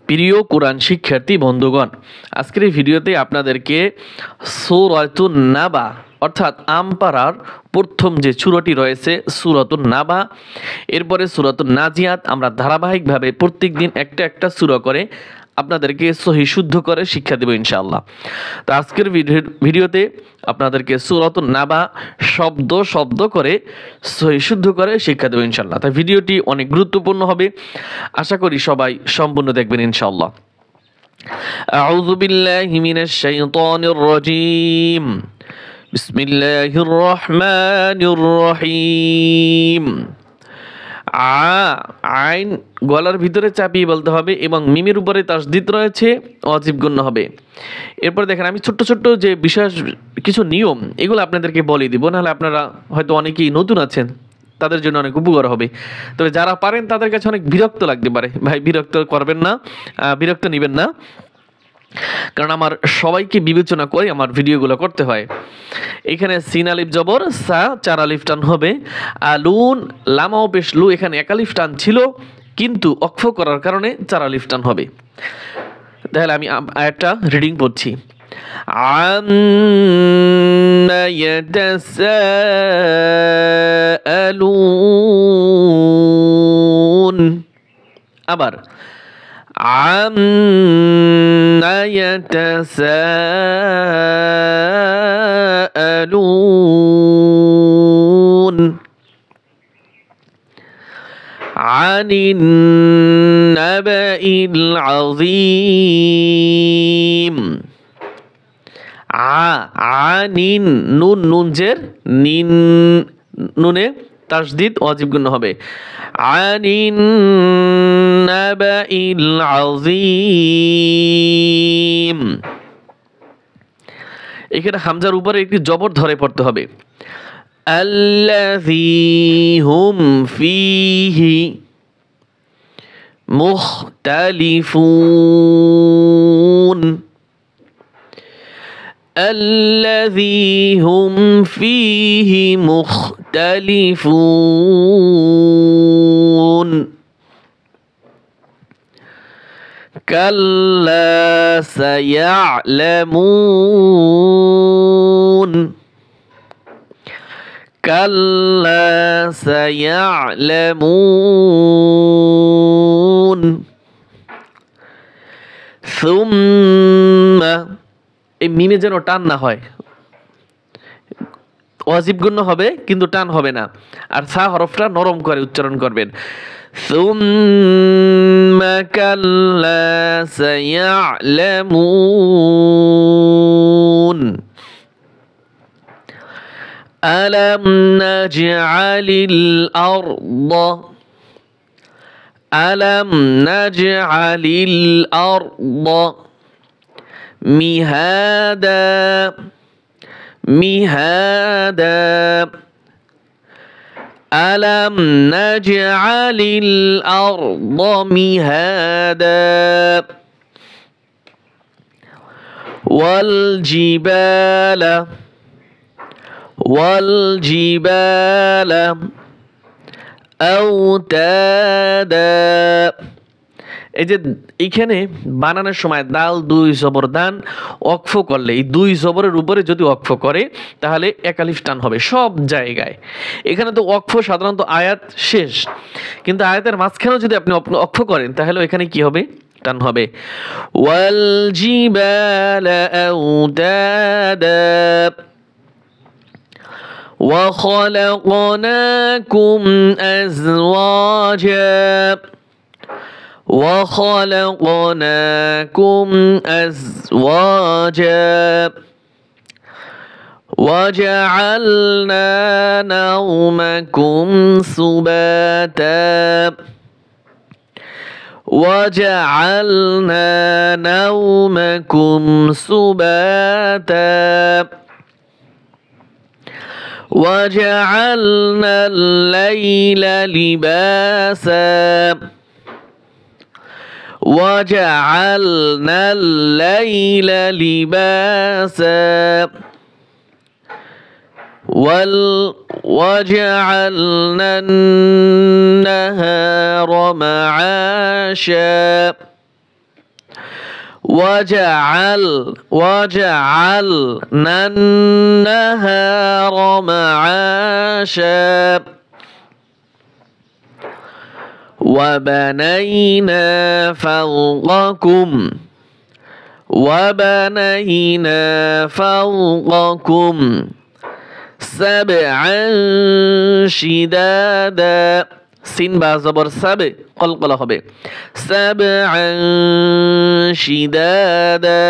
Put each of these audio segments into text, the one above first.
প্রিয় কোরআন শিক্ষার্থী বন্ধুগণ, আজকের এই ভিডিওতে আপনাদেরকে সূরাতুন নাবা অর্থাৎ আম পাড়ার প্রথম যে সূরাটি রয়েছে সূরাতুন নাবা, এরপরে সূরাতুন নাজিয়াত, আমরা ধারাবাহিকভাবে প্রত্যেক দিন একটা একটা সূরা করে আপনাদেরকে সহি শুদ্ধ করে শিক্ষা দেব ইনশাআল্লাহ। তো আজকের ভিডিওতে আপনাদেরকে সূরাতুন নাবা শব্দ শব্দ করে সহি শুদ্ধ করে শিক্ষা দেব ইনশাআল্লাহ। তাই ভিডিওটি অনেক গুরুত্বপূর্ণ হবে, আশা করি সবাই সম্পূর্ণ দেখবেন ইনশাআল্লাহ। আউযু বিল্লাহি মিনাশ শাইতানির রাজীম। বিসমিল্লাহির রহমানির রহিম। আইন গলার ভিতরে চাপিয়ে বলতে হবে এবং মিমের উপরে তাসদিদ রয়েছে, ওয়াজিব গণ্য হবে। এরপর দেখেন, আমি ছোট্ট ছোট্ট যে বিশেষ কিছু নিয়ম এগুলো আপনাদেরকে বলে দিব, নাহলে আপনারা হয়তো অনেকেই নতুন আছেন, তাদের জন্য অনেক উপকার হবে। তবে যারা পারেন তাদের কাছে অনেক বিরক্ত লাগতে পারে, ভাই বিরক্ত করবেন না, বিরক্ত নেবেন না, কারণ আমার সবাইকে বিবেচনা করে আমার ভিডিওগুলো করতে হয়। এখানে সিন আলিফ জবর সা, 4 আলিফ টান হবে। আলুন লামাও পেশ লু, এখানে 1 আলিফ টান ছিল কিন্তু অক্ফ করার কারণে 4 আলিফ টান হবে। তাহলে আমি আয়াতটা রিডিং পড়ছি। আম্মা ইয়াতাসাআলুন। আবার عما يتساءلون عن النبأ العظيم। عن নুন নুন জের নিন, নুনে তাসদিদ ওয়াজিব গণ্য হবে। আনিন নাবাইল আযীম। এখানে হামজার উপরে একটি জবর ধরে পড়তে হবে। আল্লাযী হুম ফীহি মুখতালিফুন। الذي هم فيه مختلفون كلا سيعلمون كلا سيعلمون ثم এই মিমে যেন টান না হয়, ওয়াজিব গণ্য হবে কিন্তু টান হবে না, আর সা হরফটা নরম করে উচ্চারণ করবেন। সুম্মা কাল্লা সায়ালামুন আলাম নাজআলিল আরদা আলাম নাজআলিল আরদা মিহাদা মিহাদা আলাম নাজআলিল আরদা মিহাদা ওয়াল জিবালা আওতাদা। এই যে এইখানে বানানোর সময় দাল 2 জবর দান ওয়াকফ করলে, এই 2 জবরের উপরে যদি ওয়াকফ করে তাহলে 1 আলিফ টান হবে সব জায়গায়। এখানে তো ওয়াকফ সাধারণত আয়াত শেষ, কিন্তু আয়াতের মাঝখানেও যদি আপনি ওয়াকফ করেন তাহলে এখানে কি হবে? টান হবে। ওয়াল জিবালা আওতাদা ওয়া খালাকনাকুম আযওয়াজা وخلقناكم أزواجا وجعلنا نومكم سباتا وجعلنا نومكم سباتا وجعلنا الليل لباسا وجعلنا الليل لباسا وجعلنا النهار معاشا وجعلنا النهار معاشا وبنينا فوقكم سبعا شدادا সিন বা জবর সাবে কলকলা হবে সাবআন শিদাদা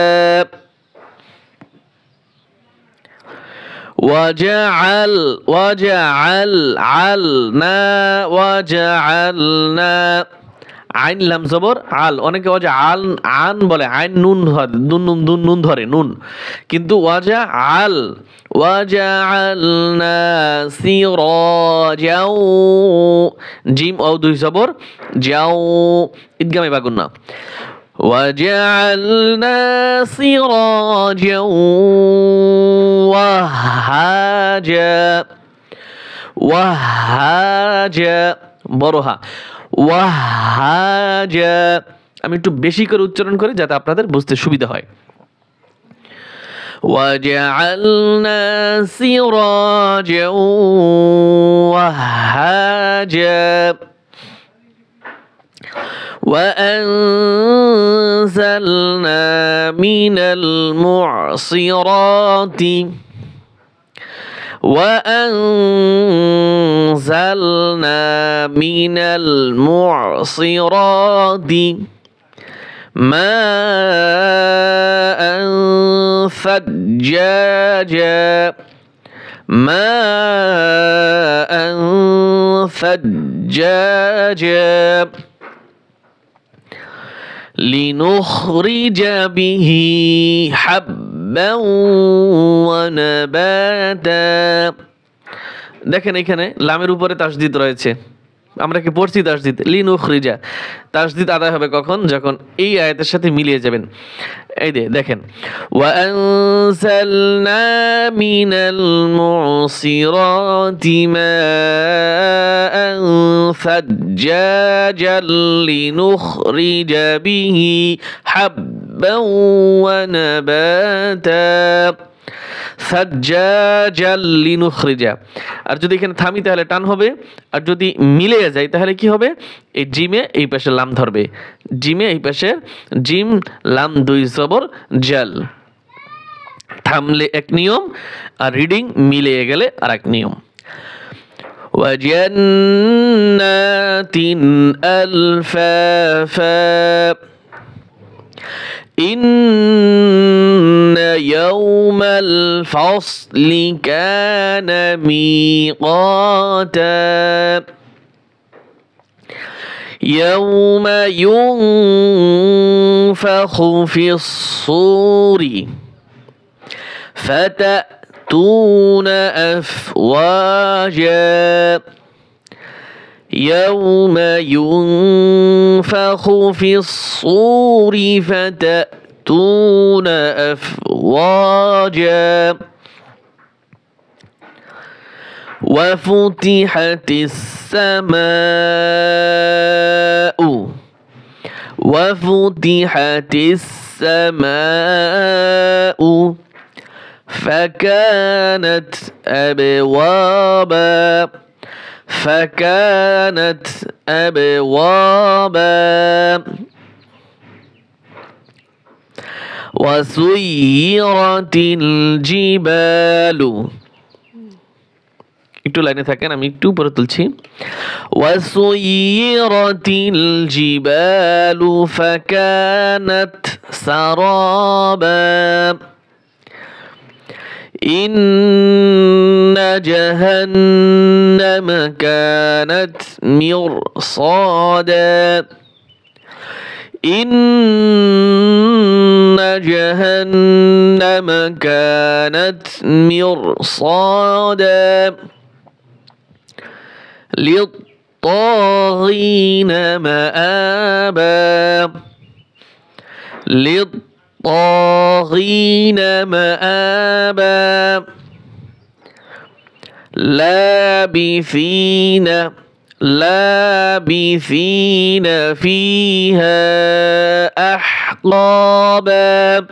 وجعلنا আইন লাম জবর আল অনেকে আন বলে আইন নুন ধরে নুন কিন্তু وجعلنا سراجا জিম ও দুই জবর যাও ইদগামে বা গুন্না وجعلنا سراجا وهاجا বড়হা ওয়াহাজা আমি একটু বেশি করে উচ্চারণ করি যাতে আপনাদের বুঝতে সুবিধা হয় وجعلنا سراجا وهاجا وأنزلنا من المعصرات ماء ثجاجا لنخرج به حبا ونباتا দেখেন এখানে লামের উপরে তাসদিদ রয়েছে আমরা কি পড়ছি তাসদিদ লিনুখরিজা তাসদিদ আদায় হবে কখন যখন এই আয়াতের সাথে মিলিয়ে যাবেন এই দেখেন ওয়ানসালনা মিনাল মুসিরাতি মাআন সাজ্জাজাল লিনুখরিজা বিহি হাব্বান ওয়া নাবাতা সাজ্জাজাল লিনুখরিজা আর যদি এখানে থামি তাহলে টান হবে আর যদি মিলে যায় তাহলে কি হবে এই জিমে এই পাশে লাম ধরবে জিমে এই পাশে জিম লাম দুই জবর জাল থামলে এক নিয়ম আর রিডিং মিলে গেলে আরেক নিয়ম ওয়াজান্নাতিন আলফাফা إن يوم الفصل كان ميقاتا يوم ينفخ في الصور فتأتون أفواجا يوم ينفخ في الصور فتأتون أفواجا وفتحت السماء فكانت أبوابا وسيرت الجبال একটু লাইনে থাকেন আমি একটু পরে তুলছি وسيرت الجبال فكانت سرابا إن جهنم كانت مرصادا إن جهنم كانت مرصادا للطاغين مآبا للطاغين لابثين لابثين فيها أحقابا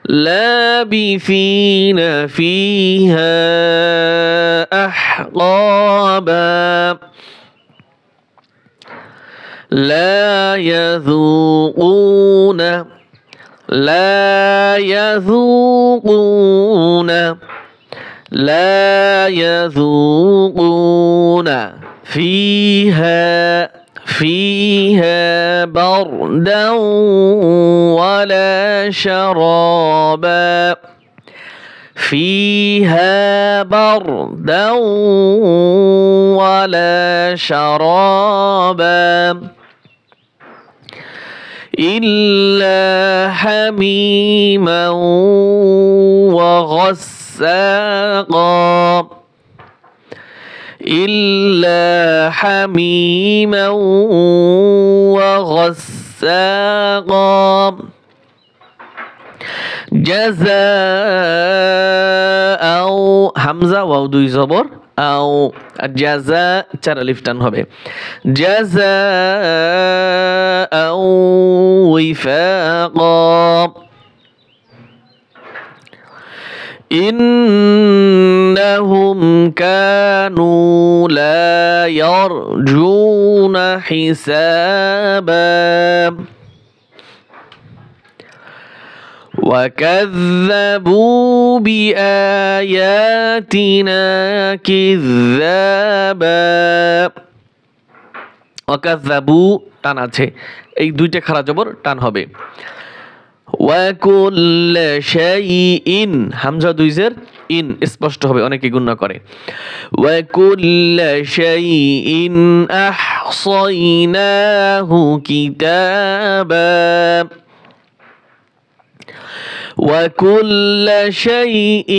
لابثين فيها أحقابا لا يذوقون فيها بردا ولا شرابا فيها بردا ولا شرابا إلا حميما وغساقا جزاء হামজা ওয়াও দুই জবর আও জাযা চার আলিফ টান হবে জাযাআ ওয়িফাকা إنهم كانوا لا يرجون حسابا وكذبوا بآياتنا كذابا وكذبوا টান আছে এই দুইটা খাড়া জবর টান হবে وكل شيء হামজা দুই জের ইন স্পষ্ট হবে অনেকে গুণনা করে وكل شيء أحصيناه كتابا وكل شيء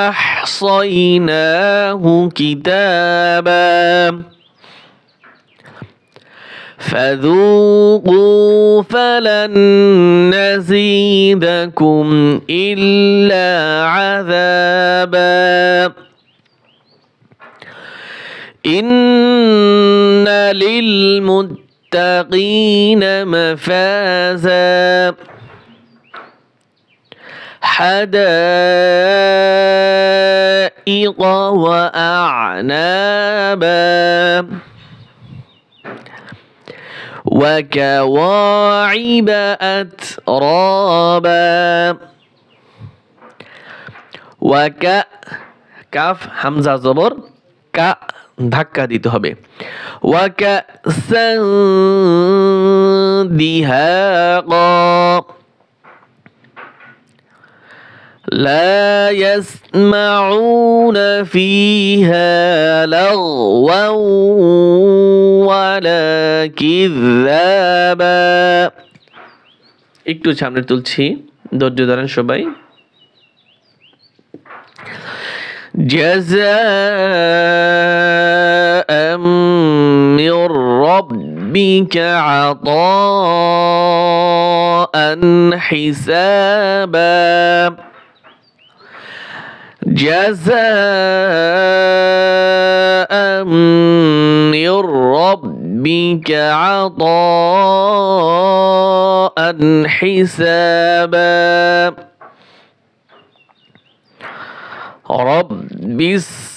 أحصيناه كتابا فذوقوا فلن نزيدكم إلا عذابا إن للمتقين مفازا حدائق وأعنابا وكواعب أترابا কাফ হামজা জবর কা ধাক্কা দিতে হবে ওয়াকাসান দিহাকা لا يسمعون فيها لغوا ولا كذابا একটু সামনে তুলছি ধৈর্য ধরেন সবাই جزاء من ربك عطاء حسابا جزاء من ربك عطاء حسابا رب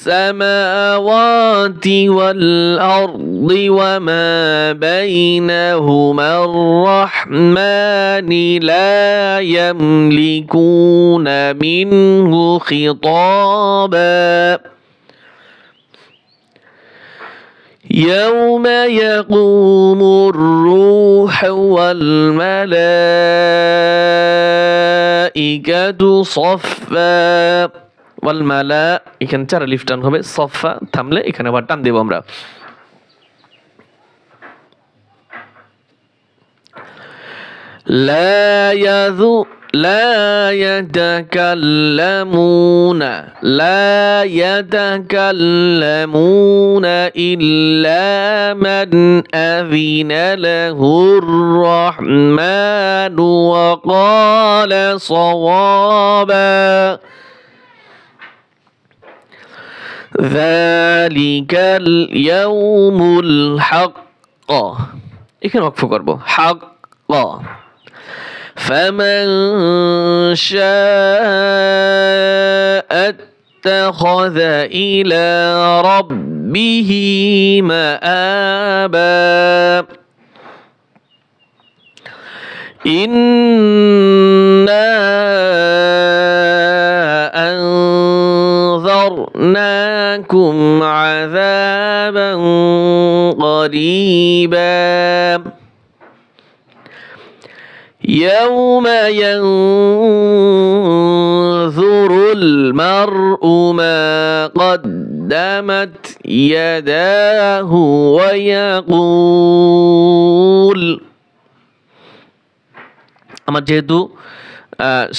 السماوات والأرض وما بينهما الرحمن لا يملكون منه خطابا يوم يقوم الروح والملائكة صفا والملا এখানে চার আলিফ টান হবে সফা থামলে এখানে আবার টান দেব আমরা لا يتكلمون إلا من أذن له الرحمن وقال صوابا যালিকাল ইয়াউমুল হক, এখানে ওয়াকফ করব, হক। ফামান শাআ اتخذ إلى ربه مآبا إنا أنذرناكم عذابا قريبا يوم ينظر المرء ما قدمت يداه ويقول, আমার যেহেতু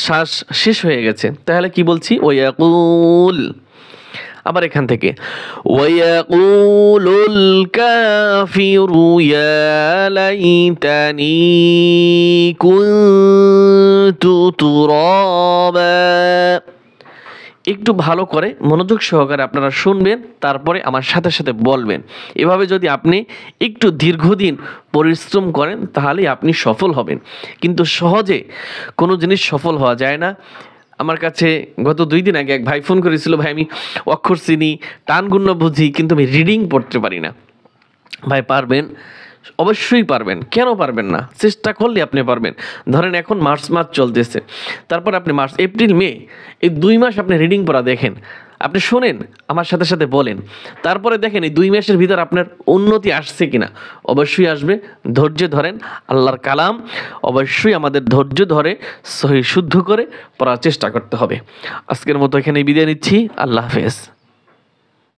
শ্বাস শেষ হয়ে গেছে তাহলে কি বলছি, ওয়াকুল। আবার এখান থেকে ওয়াকুলুল কাফিরু ইয়া লাইতানি কুনতু তুরাবা। একটু ভালো করে মনোযোগ সহকারে আপনারা শুনবেন, তারপরে আমার সাথে সাথে বলবেন। এভাবে যদি আপনি একটু দীর্ঘদিন পরিশ্রম করেন তাহলেই আপনি সফল হবেন, কিন্তু সহজে কোনো জিনিস সফল হওয়া যায় না। আমার কাছে গত 2 দিন আগে এক ভাই ফোন করেছিল, ভাই আমি অক্ষর চিনি, টান গুণ্য বুঝি, কিন্তু আমি রিডিং পড়তে পারি না। ভাই পারবেন, অবশ্যই পারবেন, কেন পারবেন না? চেষ্টা করলে আপনি পারবেন। ধরেন এখন মার্চ মাস চলতেছে, তারপর আপনি মার্চ, এপ্রিল, মে, এই 2 মাস আপনি রিডিং পড়া দেখেন, আপনি শোনেন, আমার সাথে সাথে বলেন, তারপরে দেখেন এই 2 মাসের ভিতর আপনার উন্নতি আসছে কিনা। অবশ্যই আসবে, ধৈর্য ধরেন। আল্লাহর কালাম অবশ্যই আমাদের ধৈর্য ধরে সহি শুদ্ধ করে পড়ার চেষ্টা করতে হবে। আজকের মতো এখানে বিদায় নিচ্ছি, আল্লাহ হাফেজ।